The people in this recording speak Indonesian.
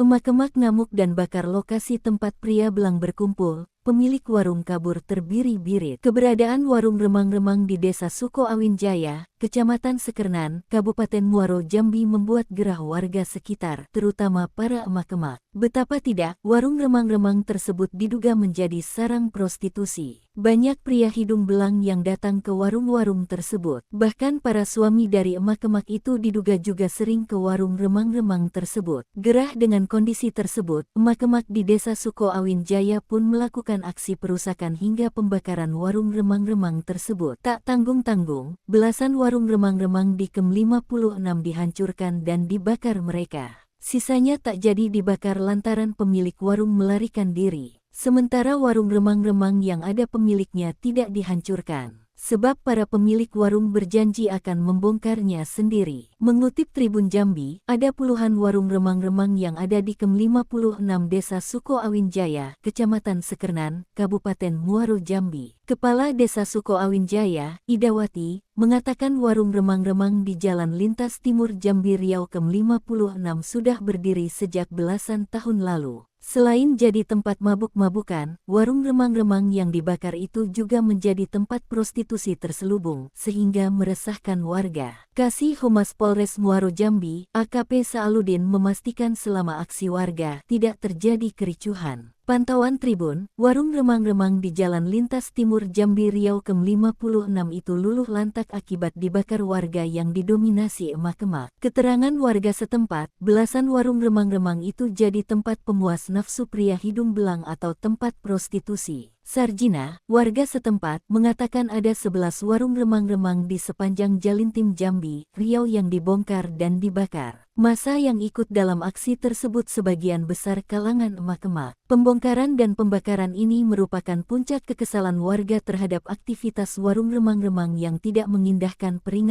Emak-emak ngamuk dan bakar lokasi tempat pria belang berkumpul, pemilik warung kabur terbiri-birit. Keberadaan warung remang-remang di Desa Suko Awin Jaya, Kecamatan Sekernan, Kabupaten Muaro Jambi membuat gerah warga sekitar, terutama para emak-emak. Betapa tidak, warung remang-remang tersebut diduga menjadi sarang prostitusi. Banyak pria hidung belang yang datang ke warung-warung tersebut. Bahkan para suami dari emak-emak itu diduga juga sering ke warung remang-remang tersebut. Gerah dengan kondisi tersebut, emak-emak di Desa Suko Awin Jaya pun melakukan aksi perusakan hingga pembakaran warung remang-remang tersebut. Tak tanggung-tanggung, belasan warung remang-remang di Kem 56 dihancurkan dan dibakar mereka. Sisanya tak jadi dibakar lantaran pemilik warung melarikan diri. Sementara warung remang-remang yang ada pemiliknya tidak dihancurkan, sebab para pemilik warung berjanji akan membongkarnya sendiri. Mengutip Tribun Jambi, ada puluhan warung remang-remang yang ada di Kem 56 Desa Suko Awin Jaya, Kecamatan Sekernan, Kabupaten Muaro Jambi. Kepala Desa Suko Awin Jaya, Idawati, mengatakan warung remang-remang di Jalan Lintas Timur Jambi Riau Kem 56 sudah berdiri sejak belasan tahun lalu. Selain jadi tempat mabuk-mabukan, warung remang-remang yang dibakar itu juga menjadi tempat prostitusi terselubung, sehingga meresahkan warga. Kasih Humas Polres Muaro Jambi, AKP Saaludin memastikan selama aksi warga tidak terjadi kericuhan. Pantauan Tribun, warung remang-remang di Jalan Lintas Timur Jambi Riau Kem 56 itu luluh lantak akibat dibakar warga yang didominasi emak-emak. Keterangan warga setempat, belasan warung remang-remang itu jadi tempat pemuas nafsu pria hidung belang atau tempat prostitusi. Sarjina, warga setempat, mengatakan ada 11 warung remang-remang di sepanjang Jalintim Jambi, Riau yang dibongkar dan dibakar. Masa yang ikut dalam aksi tersebut sebagian besar kalangan emak-emak. Pembongkaran dan pembakaran ini merupakan puncak kekesalan warga terhadap aktivitas warung remang-remang yang tidak mengindahkan peringatan